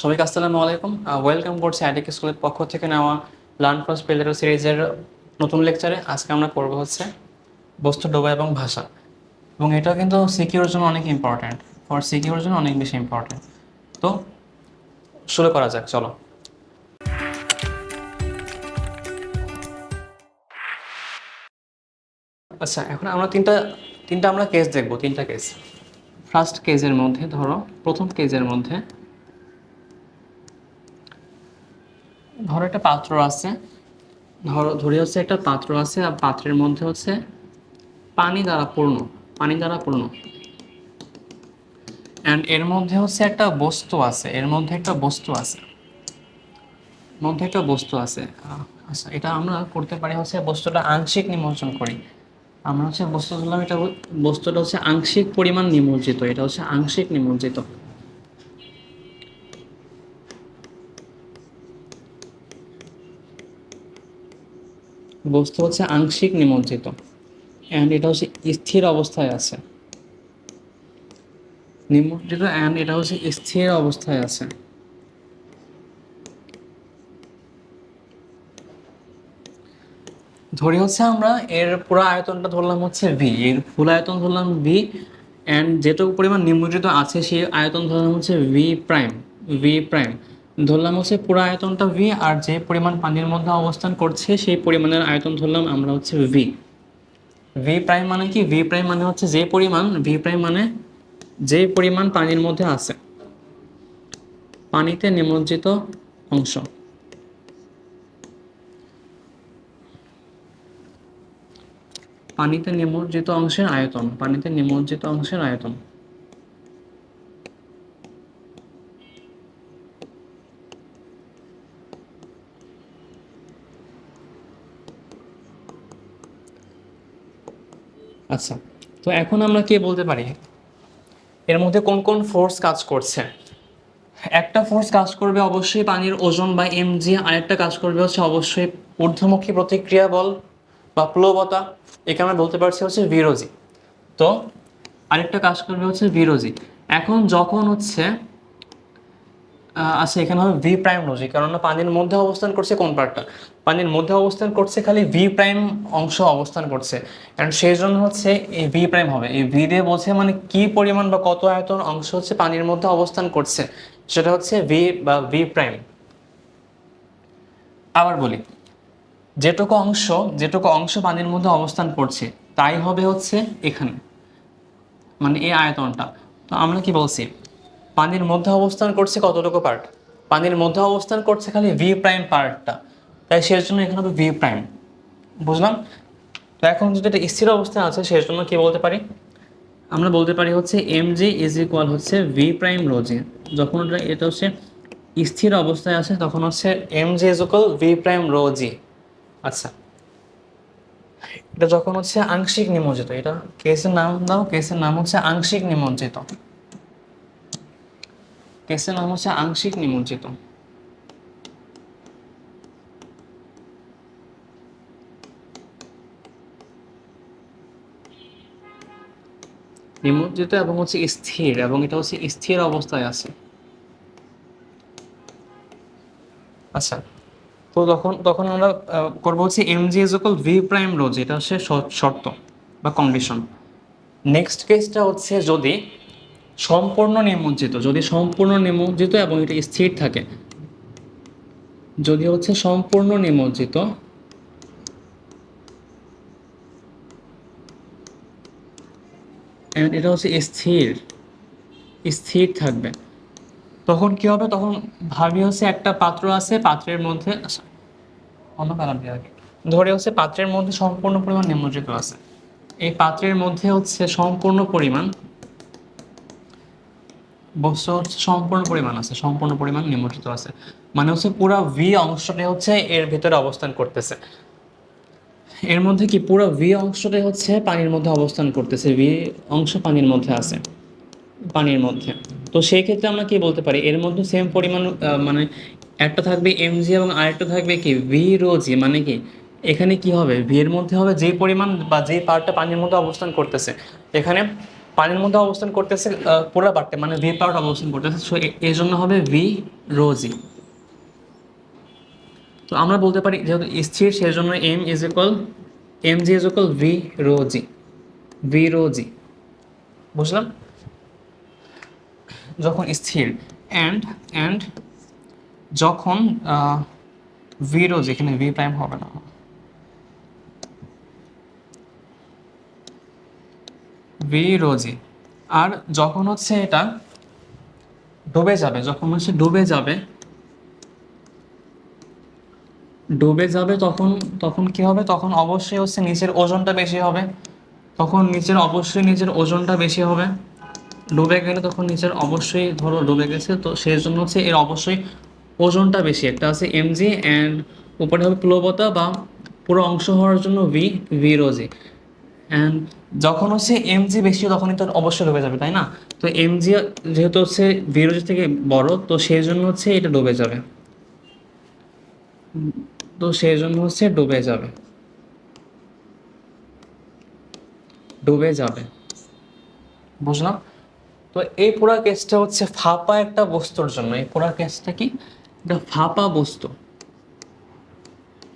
সবাইকে আসসালামু আলাইকুম। ওয়েলকাম করছি আইডিক স্কুলের পক্ষ থেকে নেওয়া লার্ন ফার্স্ট পেলেরো সিরিজের নতুন লেকচারে। আজকে আমরা পড়ব হচ্ছে বস্তু, ডোবা এবং ভাষা, এবং এটাও কিন্তু সিকিউর জন্য অনেক ইম্পর্ট্যান্ট, ফর সিকিউর জন্য অনেক বেশি ইম্পর্ট্যান্ট। তো শুরু করা যাক, চলো। আচ্ছা, এখন আমরা তিনটা তিনটা আমরা কেস দেখব, তিনটা কেস। ফার্স্ট কেজের মধ্যে ধরো, প্রথম কেজের মধ্যে ধরো একটা পাত্র আছে, ধরি হচ্ছে একটা পাত্র আছে, আর পাত্রের মধ্যে হচ্ছে পানি দ্বারা পূর্ণ অ্যান্ড এর মধ্যে হচ্ছে একটা বস্তু আছে, আচ্ছা, এটা আমরা করতে পারি হচ্ছে বস্তুটা আংশিক নিমজ্জন করি। আমরা হচ্ছে বস্তু ধরলাম, এটা বস্তুটা হচ্ছে আংশিক পরিমাণ নিমজ্জিত, এটা হচ্ছে আংশিক নিমজ্জিত। বস্তু হচ্ছে আংশিক নিমজ্জিত অ্যান্ড এটা হচ্ছে স্থির অবস্থায় আছে, নিমজ্জিত অ্যান্ড এটা হচ্ছে স্থির অবস্থায় আছে। ধরি হচ্ছে আমরা এর পুরো আয়তনটা ধরলাম হচ্ছে ভি, এর ফুল আয়তন ধরলাম ভি, অ্যান্ড যেটুকু পরিমাণ নিমজ্জিত আছে সেই আয়তন ধরলাম হচ্ছে ভি প্রাইম ধরলাম হচ্ছে পুরো আয়তনটা ভি, আর যে পরিমাণ পানির মধ্যে অবস্থান করছে সেই পরিমাণের আয়তন ধরলাম আমরা হচ্ছে ভি। ভি প্রাইম মানে কি? ভি প্রাইম মানে হচ্ছে যে পরিমাণ পানির মধ্যে আছে, পানিতে নিমজ্জিত অংশ। পানিতে নিমজ্জিত অংশের আয়তন। আচ্ছা, তো এখন আমরা কি বলতে পারি এর মধ্যে কোন কোন ফোর্স কাজ করছে? একটা ফোর্স কাজ করবে অবশ্যই পানির ওজন বা এমজি, আরেকটা কাজ করবে হচ্ছে অবশ্যই ঊর্ধ্বমুখী প্রতিক্রিয়া বল বা প্লবতা, একে আমরা বলতে পারছি হচ্ছে বিরোধী। তো আরেকটা কাজ করবে হচ্ছে বিরোধী। এখন যখন হচ্ছে আচ্ছা, এখানে হবে ভি প্রাইম লজিক, কারণ পানির মধ্যে অবস্থান করছে কোন পার্টটা? পানির মধ্যে অবস্থান করছে খালি ভি প্রাইম অংশ অবস্থান করছে, কারণ সেই জন্য হচ্ছে এই ভি প্রাইম হবে। এই ভি দিয়ে বোঝে মানে কি পরিমাণ বা কত আয়তন অংশ হচ্ছে পানির মধ্যে অবস্থান করছে, সেটা হচ্ছে ভি বা ভি প্রাইম। আবার বলি, যেটুকু অংশ পানির মধ্যে অবস্থান করছে তাই হবে হচ্ছে এখানে, মানে এই আয়তনটা। তো আমরা কি বলছি, পানির মধ্যে অবস্থান করছে কতটুকু পার্ট? পানির মধ্যে অবস্থান করছে খালি ভি প্রাইম পার্টটা, তাই সেই জন্য এখানে হবে ভি প্রাইম। বুঝলাম? তো এখন যদি এটা স্থির অবস্থায় আছে সেই জন্য কি বলতে পারি? আমরা বলতে পারি হচ্ছে এম জি ইজ ইকুয়াল হচ্ছে ভি প্রাইম রো জি। যখন এটা হচ্ছে স্থির অবস্থায় আছে তখন হচ্ছে M G is equal V prime rho G. আচ্ছা, এটা যখন হচ্ছে আংশিক নিমজ্জিত, এটা কেসের নাম দাও, কেসের নাম হচ্ছে আংশিক নিমজ্জিত। নিমজ্জিত এবং হচ্ছে স্থির, এবং এটা হচ্ছে স্থির অবস্থায় আছে। আচ্ছা, তো তখন তখন আমরা করবো হচ্ছে M G is equal V prime rho G, এটা হচ্ছে শর্ত বা কন্ডিশন। নেক্সট কেসটা হচ্ছে যদি সম্পূর্ণ নিমজ্জিত এবং এটা স্থির থাকে, যদি হচ্ছে সম্পূর্ণ নিমজ্জিত and এটা হচ্ছে স্থির থাকবে, তখন কি হবে? তখন ভাবি হচ্ছে একটা পাত্র আছে, পাত্রের মধ্যে অন্য কালার দিয়ে আগে ধরে হচ্ছে পাত্রের মধ্যে সম্পূর্ণ পরিমাণ নিমজ্জিত আছে। এই পাত্রের মধ্যে হচ্ছে সম্পূর্ণ পরিমাণ বস্তু হচ্ছে সম্পূর্ণ পরিমাণ নিমজ্জিত আছে, মানে হচ্ছে পুরো ভি অংশটা হচ্ছে এর ভিতরে অবস্থান করতেছে। এর মধ্যে কি পুরো ভি অংশটাই হচ্ছে পানির মধ্যে অবস্থান করতেছে, ভি অংশ পানির মধ্যে আছে, পানির মধ্যে। তো সেই ক্ষেত্রে আমরা কি বলতে পারি, এর মধ্যে সেম পরিমাণ মানে একটা থাকবে এমজি এবং আরেকটা থাকবে কি ভি রো জি। মানে কি এখানে কি হবে, ভি এর মধ্যে হবে যে পরিমাণ বা যে পার্টটা পানির মধ্যে অবস্থান করতেছে, এখানে পানির মধ্যে অবস্থান করতেছে পুরো পার্টটা, মানে ভি পার্ট অবস্থান করতেছে, সো এই জন্য হবে ভি রো জি। তো আমরা বলতে পারি যেহেতু স্থির সেজন্য M G is equal V rho G, V rho G. বুঝলাম? যখন স্থির অ্যান্ড যখন ভি রো জি, এখানে ভি প্রাইম হবে না, ভি রো জি। আর যখন হচ্ছে এটা ডুবে যাবে, যখন হচ্ছে ডুবে যাবে তখন, কি হবে, তখন অবশ্যই হচ্ছে নিচের ওজনটা বেশি হবে, তখন অবশ্যই নিচের ওজনটা বেশি হবে। ডুবে গেলে তখন নিচের অবশ্যই, ধরো ডুবে গেছে তো সেই জন্য হচ্ছে এর অবশ্যই ওজনটা বেশি, একটা আছে এমজি অ্যান্ড উপরে হবে প্লবতা বা পুরো অংশ হওয়ার জন্য ভি রোজি। অ্যান্ড যখন হচ্ছে এমজি বেশি তখনই তো অবশ্যই ডুবে যাবে, তাই না? তো এমজি যেহেতু হচ্ছে ভি রোজি থেকে বড়, তো সেই জন্য হচ্ছে এটা ডুবে যাবে, তো সেই জন্য হচ্ছে ডুবে যাবে। বুঝলাম? তো এই পুরা কেসটা হচ্ছে ফাঁপা একটা বস্তুর জন্য, এই পুরা কেসটা কি, এটা ফাঁপা বস্তু,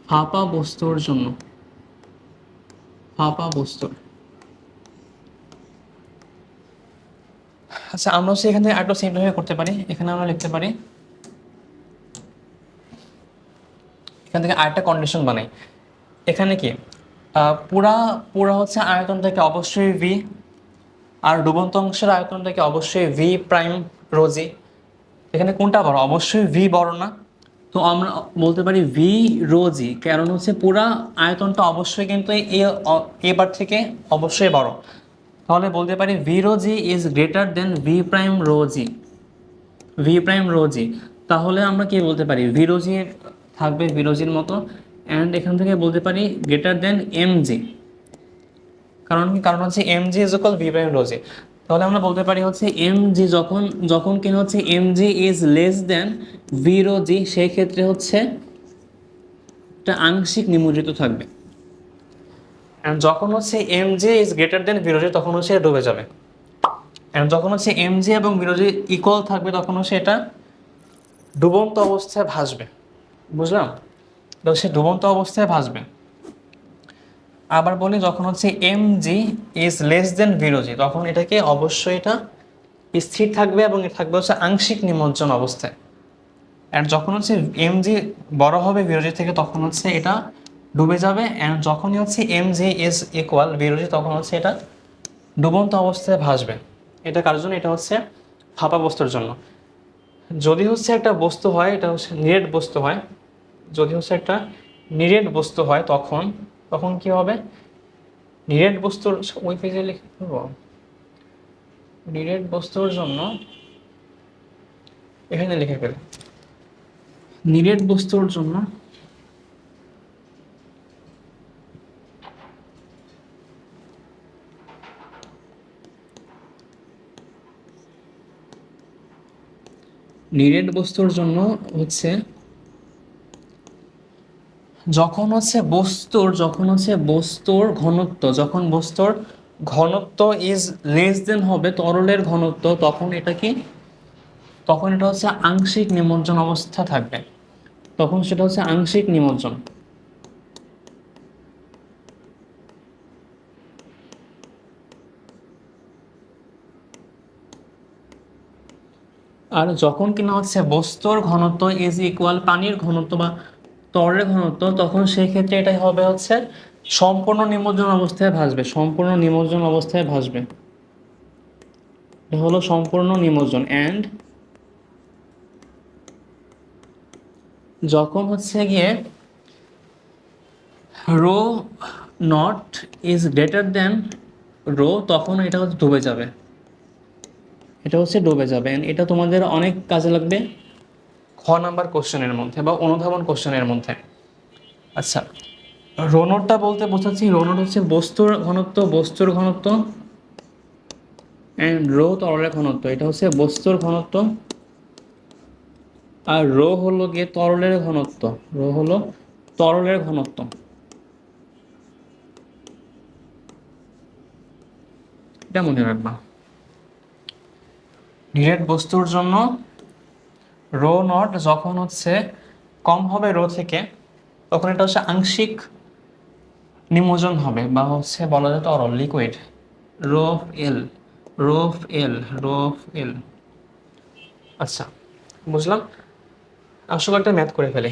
ফাঁপা বস্তুর জন্য, ফাঁপা বস্তুর। আচ্ছা, আমরা হচ্ছে এখান থেকে আরেকটু সিম্পলিফাই করতে পারি, এখানে আমরা লিখতে পারি, এখান থেকে আরেকটা কন্ডিশন বানাই। এখানে কি পুরা পুরা হচ্ছে আয়তনটাকে অবশ্যই ভি, আর ডুবন্ত অংশের আয়তনটাকে অবশ্যই ভি প্রাইম রোজি। এখানে কোনটা বড়? অবশ্যই ভি বড় না? তো আমরা বলতে পারি ভি রো জি, কারণ হচ্ছে পুরা আয়তনটা অবশ্যই কিন্তু এবার থেকে অবশ্যই বড়। তাহলে বলতে পারি V rho G is greater than V prime rho G, V prime rho G. তাহলে আমরা কি বলতে পারি, ভি রো জি থাকবে ভি রো জির মতো, অ্যান্ড এখান থেকে বলতে পারি গ্রেটার দেন এম জি। কারণ কি? কারণ হচ্ছে M G is equal V prime rho G. তাহলে আমরা বলতে পারি হচ্ছে এম জি যখন, কিনা হচ্ছে M G is less than V rho G, সেই ক্ষেত্রে হচ্ছে একটা আংশিক নিমজ্জিত থাকবে। অ্যান্ড যখন হচ্ছে M G is greater than V rho G, তখন হচ্ছে ডুবে যাবে। অ্যান্ড যখন হচ্ছে এম জি এবং ভি রো জি ইকুয়াল থাকবে, তখন হচ্ছে এটা ডুবন্ত অবস্থায় ভাসবে। বুঝলাম? তো সে ডুবন্ত অবস্থায় ভাসবে। আবার বলি, যখন হচ্ছে M G is less than V rho G, তখন এটাকে অবশ্যই এটা স্থির থাকবে এবং এটা থাকবে হচ্ছে আংশিক নিমজ্জন অবস্থায়। অ্যান্ড যখন হচ্ছে এম জি বড় হবে ভিরোজি থেকে, তখন হচ্ছে এটা ডুবে যাবে। অ্যান্ড যখনই হচ্ছে এম জি ইজ ইকুয়াল ভিরোজি, তখন হচ্ছে এটা ডুবন্ত অবস্থায় ভাসবে। এটা কার জন্য? এটা হচ্ছে ফাঁপা বস্তুর জন্য। যদি হচ্ছে একটা বস্তু হয়, এটা হচ্ছে নিরেট বস্তু হয়, যদি হচ্ছে একটা নিরেট বস্তু হয়, তখন কি হবে? নিরেট বস্তুর, ওই পেজে লিখে দেবো, নিরেট বস্তুর জন্য এখানে লিখে ফেলে, নিরেট বস্তুর জন্য নিরেট বস্তুর জন্য হচ্ছে যখন হচ্ছে বস্তুর ঘনত্ব, যখন বস্তুর ঘনত্ব ইজ লেস দেন হবে তরলের ঘনত্ব, তখন এটা কি, তখন এটা হচ্ছে আংশিক নিমজ্জন অবস্থা থাকবে, তখন সেটা হচ্ছে আংশিক নিমজ্জন। আর যখন কিনা হচ্ছে বস্তুর ঘনত্ব ইজ ইকুয়াল পানির ঘনত্ব বা তরলের ঘনত্ব, তখন সেই ক্ষেত্রে এটাই হবে হচ্ছে সম্পূর্ণ নিমজ্জন অবস্থায় ভাসবে, সম্পূর্ণ নিমজ্জন অবস্থায় ভাসবে। এটা হলো সম্পূর্ণ নিমজ্জন। অ্যান্ড যখন হচ্ছে গিয়ে rho naught is greater than rho, তখন এটা হচ্ছে ডুবে যাবে, এটা হচ্ছে ডুবে যাবে। And এটা তোমাদের অনেক কাজে লাগবে খ নাম্বার কোশ্চেনের মধ্যে বা অনুধাবন কোশ্চেনের মধ্যে। আচ্ছা, রোনটটা বলতে বোঝাচ্ছি, রোনট হচ্ছে বস্তুর ঘনত্ব অ্যান্ড রো তরলের ঘনত্ব, এটা হচ্ছে বস্তুর ঘনত্ব, আর রো হলো গিয়ে তরলের ঘনত্ব, রো হলো তরলের ঘনত্ব। এটা মনে রাখবা। নিরেট বস্তুর জন্য রো নট যখন হচ্ছে কম হবে রো থেকে, তখন এটা হচ্ছে আংশিক নিমজ্জন হবে, বা হচ্ছে বলা যায় তরল liquid. Rho L, rho L, rho L. আচ্ছা, বুঝলাম। আসলে একটা ম্যাথ করে ফেলি।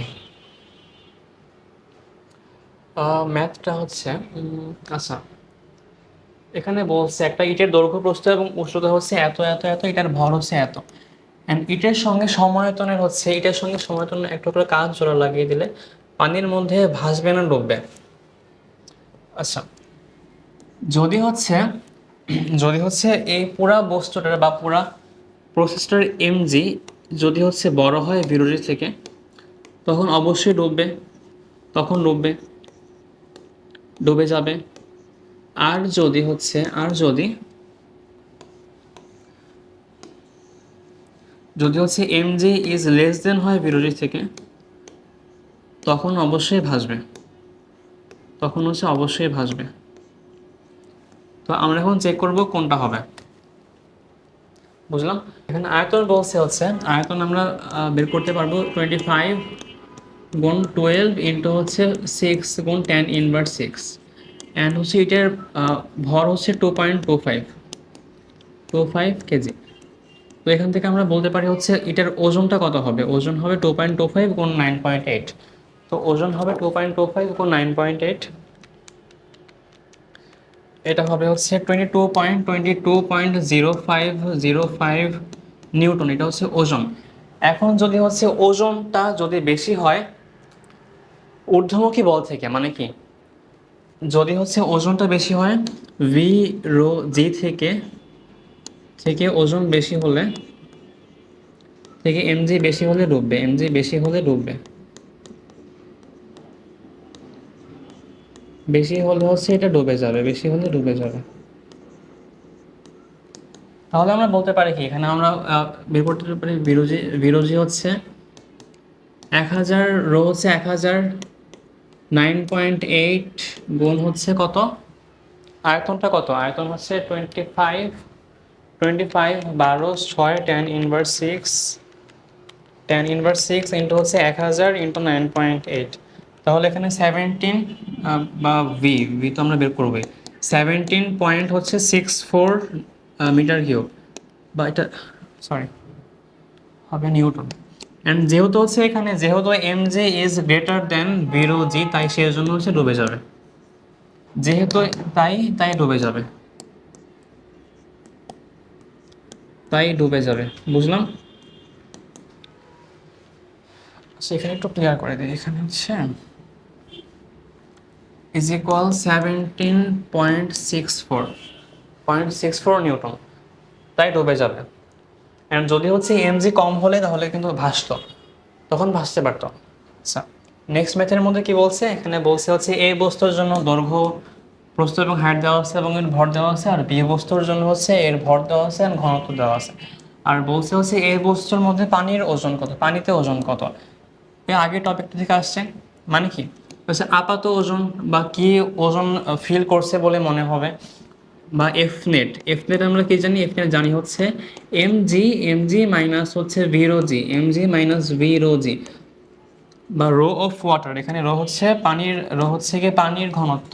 ম্যাথটা হচ্ছে আচ্ছা, এখানে বলছে একটা ইটের দৈর্ঘ্য প্রস্থ এবং উচ্চতা হচ্ছে এত এত এত, এটার ভর হচ্ছে এত, অ্যান্ড ইটের সঙ্গে সমায়তনের হচ্ছে, ইটের সঙ্গে সমায়তনের একটা করে কাঁচ জোড়া লাগিয়ে দিলে পানির মধ্যে ভাসবে না ডুববে। আচ্ছা, যদি হচ্ছে যদি হচ্ছে এই পুরা বস্তুটার বা পুরা প্রসেসটার এমজি যদি হচ্ছে বড় হয় বিরোধী থেকে, তখন অবশ্যই ডুববে, তখন ডুববে, ডুবে যাবে। আর যদি হচ্ছে যদি হচ্ছে এমজি ইজ লেস দেন হয় বিরোধী থেকে, তখন অবশ্যই ভাসবে, তখন হচ্ছে অবশ্যই ভাসবে। তো আমরা এখন চেক করব কোনটা হবে। বুঝলাম। এখানে আয়তন বলছে হচ্ছে, আয়তন আমরা বের করতে পারবো 25 গুণ 12 ইন্টু হচ্ছে 6 গুণ 10⁻⁶, অ্যান্ড হচ্ছে এটার ভর হচ্ছে 2.25 কেজি। তো এখান থেকে আমরা বলতে পারি হচ্ছে এটার ওজনটা কত হবে। ওজন হবে 2.25 গুণ 9.8। তো ওজন হবে 2.25 গুণ 9.8, এটা হবে হচ্ছে 22.0505 নিউটন। এটা হচ্ছে ওজন। এখন যদি হচ্ছে ওজনটা যদি বেশি হয় ঊর্ধ্বমুখী বল থেকে, মানে কি, যদি হচ্ছে ওজনটা বেশি হয় ভি রো জি থেকে ওজন বেশি হলে, থেকে এমজি বেশি হলে ডুববে, এমজি বেশি হলে ডুববে, বেশি হলে হচ্ছে এটা ডুবে যাবে, বেশি হলে ডুবে যাবে। তাহলে আমরা বলতে পারি কি, এখানে আমরা বের করতে পারি বিরোধী, বিরোধী হচ্ছে 1000, রো হচ্ছে 1000, 9.8 গুণ হচ্ছে কত, আয়তনটা কত, আয়তন হচ্ছে 25 12 6 10⁻⁶, 10⁻⁶ ইন্টু হচ্ছে 1000 ইন্টু 9.8। তাহলে এখানে 17 বা ভি, ভি তো আমরা বের করবোই, 17 পয়েন্ট হচ্ছে 64 মিটার কিউব, বা এটা সরি হবে নিউটন। অ্যান্ড যেহেতু হচ্ছে এখানে, যেহেতু M G is greater than V rho G, তাই সেই জন্য হচ্ছে ডুবে যাবে, যেহেতু তাই তাই ডুবে যাবে, তাই ডুবে যাবে। বুঝলাম। আচ্ছা, এখানে একটু ক্লিয়ার করে দিই। এখানে হচ্ছে ইজ ইকুয়াল 17.64 নিউটন, তাই ডুবে যাবে। অ্যান্ড যদি হচ্ছে এমজি কম হলে তাহলে কিন্তু ভাসতো, তখন ভাসতে পারতো। আচ্ছা, নেক্সট ম্যাথের মধ্যে কি বলছে, এখানে বলছে হচ্ছে এই বস্তুর জন্য দৈর্ঘ্য প্রস্থ এবং হাইট দেওয়া আছে এবং এর ভর দেওয়া আছে, আর বি বস্তুর জন্য হচ্ছে এর ভর দেওয়া আছে এবং ঘনত্ব দেওয়া আছে। আর বলছে হচ্ছে এই বস্তুর মধ্যে পানির ওজন কত, পানিতে ওজন কত। এই আগের টপিকটা থেকে আসছে, মানে কি হচ্ছে আপাত ওজন বা কি ওজন ফিল করছে বলে মনে হবে, বা এফ নেট, এফ নেট আমরা কি জানি, এফ নেট জানি হচ্ছে এম জি মাইনাস হচ্ছে V rho G, M G minus V rho G, বা রো অফ ওয়াটার। এখানে রো হচ্ছে পানির, রো হচ্ছে গিয়ে পানির ঘনত্ব,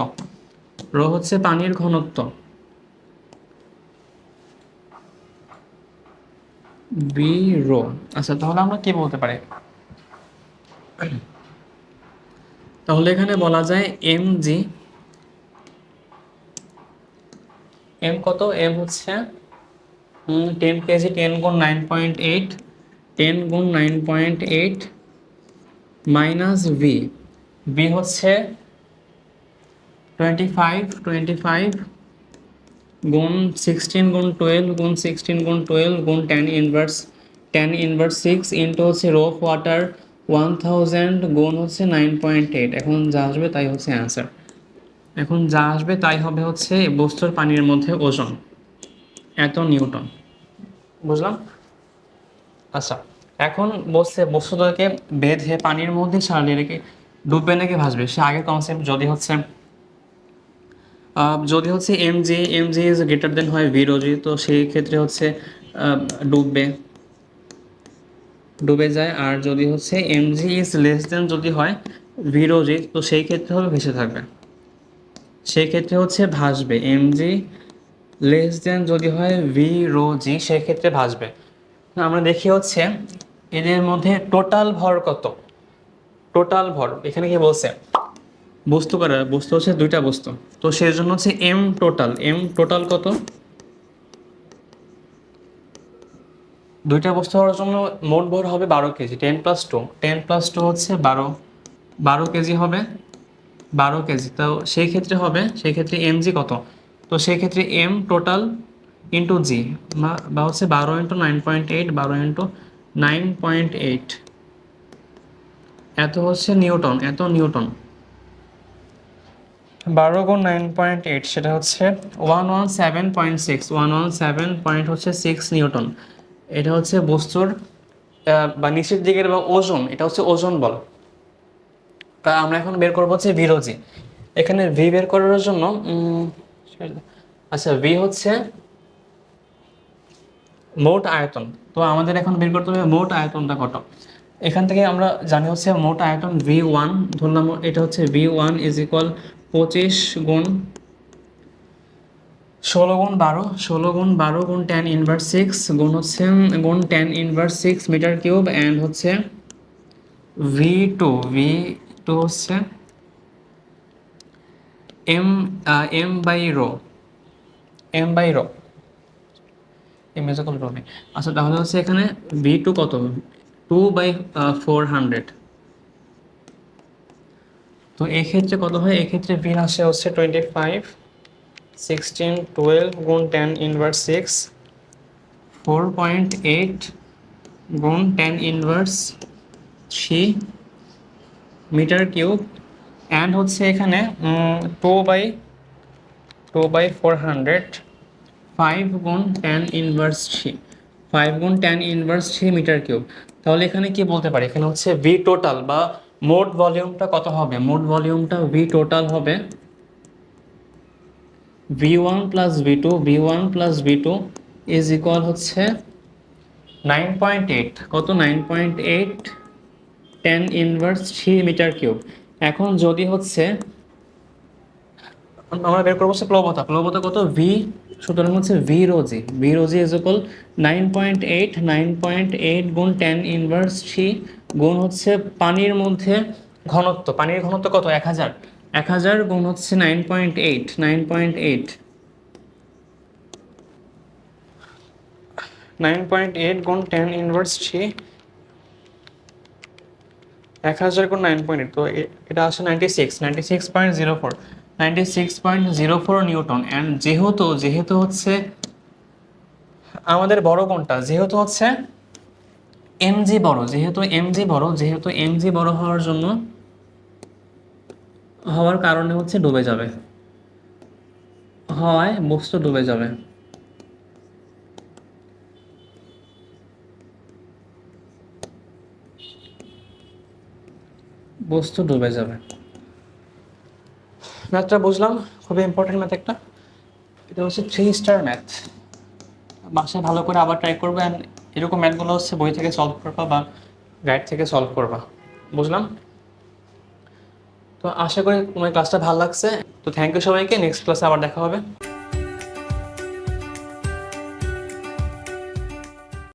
রো হচ্ছে পানির ঘনত্ব, বি রো। আচ্ছা, তাহলে আমরা কি বলতে পারি, তাহলে এখানে বলা যায় এম জি, এম কত, এম হচ্ছে 10 কেজি, 10 গুণ 9.8, 10 গুণ 9.8 মাইনাস ভি, ভি হচ্ছে 25 গুণ 16 গুণ 12 গুণ 16 গুণ 12 গুণ 10⁻6 ইন্টু হচ্ছে রো অফ ওয়াটার 1000 গুণ হচ্ছে 9.8। এখন যা আসবে তাই হচ্ছে অ্যান্সার, এখন যা আসবে তাই হবে হচ্ছে বস্তুর পানির মধ্যে ওজন এত নিউটন। বুঝলাম। আচ্ছা, এখন বলছে বস্তুটাকে বেঁধে পানির মধ্যে ছাড়লে রেখে ডুববে নাকি ভাসবে, সে আগের কনসেপ্ট। যদি হচ্ছে M G is greater than হয় ভি রো জি, তো সেই ক্ষেত্রে হচ্ছে ডুববে, ডুবে যায়। আর যদি হচ্ছে mg ইজ লেস দেন যদি হয় v rho g, তো সেই ক্ষেত্রে হবে ভেসে থাকবে, সেই ক্ষেত্রে হচ্ছে ভাসবে। mg লেস দেন যদি হয় v rho g, সেই ক্ষেত্রে ভাসবে। আমরা দেখি হচ্ছে এদের মধ্যে টোটাল ভর কত। টোটাল ভর এখানে কি বলছে, বস্তু হচ্ছে দুইটা বস্তু, তো সেই জন্য হচ্ছে এম টোটাল কত, দুইটা বস্তু হওয়ার জন্য মোট ভর হবে 12 কেজি। 10+2, 10+2 হচ্ছে 12 কেজি হবে, 12 কেজি। তো সেই ক্ষেত্রে হবে, সেই ক্ষেত্রে mg কত, তো সেই ক্ষেত্রে m টোটাল ইন্টু জি, বা হচ্ছে 12 × 9.8, 12 × 9.8, এত হচ্ছে নিউটন, এত নিউটন। 12 × 9.8 সেটা হচ্ছে 117.6, 117.6 নিউটন। এটা হচ্ছে বস্তুর বা নিচের দিকের বা ওজন, এটা হচ্ছে ওজন বল। তা আমরা এখন বের করবো হচ্ছে ভিরোজি। এখানে ভি বের করার জন্য আচ্ছা ভি হচ্ছে মোট আয়তন, তো আমাদের এখন বের করতে হবে মোট আয়তনটা কত। এখান থেকে আমরা জানি হচ্ছে মোট আয়তন V1, ধরলাম এটা হচ্ছে V1 ইজ ইকুয়াল 25 × 16 × 12 গুণ হচ্ছে গুণ 10⁻6 মিটার কিউব, অ্যান্ড হচ্ছে V2 হচ্ছে m/ρ ইমেজিক্যাল রো। আচ্ছা তাহলে হচ্ছে এখানে V2 কত, 2/400। তো এক্ষেত্রে কত হয়, এক্ষেত্রে ভি আসে হচ্ছে 25, 16, 12 গুণ 10⁻6, 4.8 গুণ 10⁻3 মিটার কিউব, অ্যান্ড হচ্ছে এখানে 2/400, 5 গুণ 10⁻3, 5 গুণ 10⁻3 মিটার কিউব। তাহলে এখানে কি বলতে পারি, এখানে হচ্ছে ভি টোটাল বা মোট ভলিউমটা কত হবে, মোট ভলিউমটা ভি টোটাল হবে V1 + V2 ইজ ইকুয়াল হচ্ছে 9.8, কত 9.8 10⁻3 মিটার কিউব। এখন যদি হচ্ছে আমরা বের করবো হচ্ছে প্লবতা কত ভি, সুতরাং হচ্ছে ভি রোজি ইজ ইকুয়াল 9.8 গুণ 10⁻3 গুণ হচ্ছে পানির মধ্যে ঘনত্ব, পানির ঘনত্ব কত 1000, 1000 গুণ হচ্ছে 9.8, 9.8 গুণ 10⁻3, 1000 গুণ 9.8, তো এটা আসে 96.04 নিউটন। অ্যান্ড যেহেতু হচ্ছে আমাদের বড় কোনটা, যেহেতু হচ্ছে এমজি বড়, যেহেতু এমজি বড় হওয়ার কারণে হচ্ছে ডুবে যাবে, হওয়ায় বস্তু ডুবে যাবে। বস্তু ডুবে যাবে। ম্যাথটা বুঝলাম, খুবই ইম্পর্টেন্ট ম্যাথ একটা। এটা হচ্ছে 3 স্টার ম্যাথ। বাসায় ভালো করে আবার ট্রাই করবে, অ্যান্ড এরকম ম্যাথগুলো হচ্ছে বই থেকে সলভ করবা বা গাইড থেকে সলভ করবা। বুঝলাম। তো আশা করি তোমার ক্লাসটা ভালো লাগছে। তো থ্যাংক ইউ সবাইকে, নেক্সট ক্লাসে আবার দেখা হবে।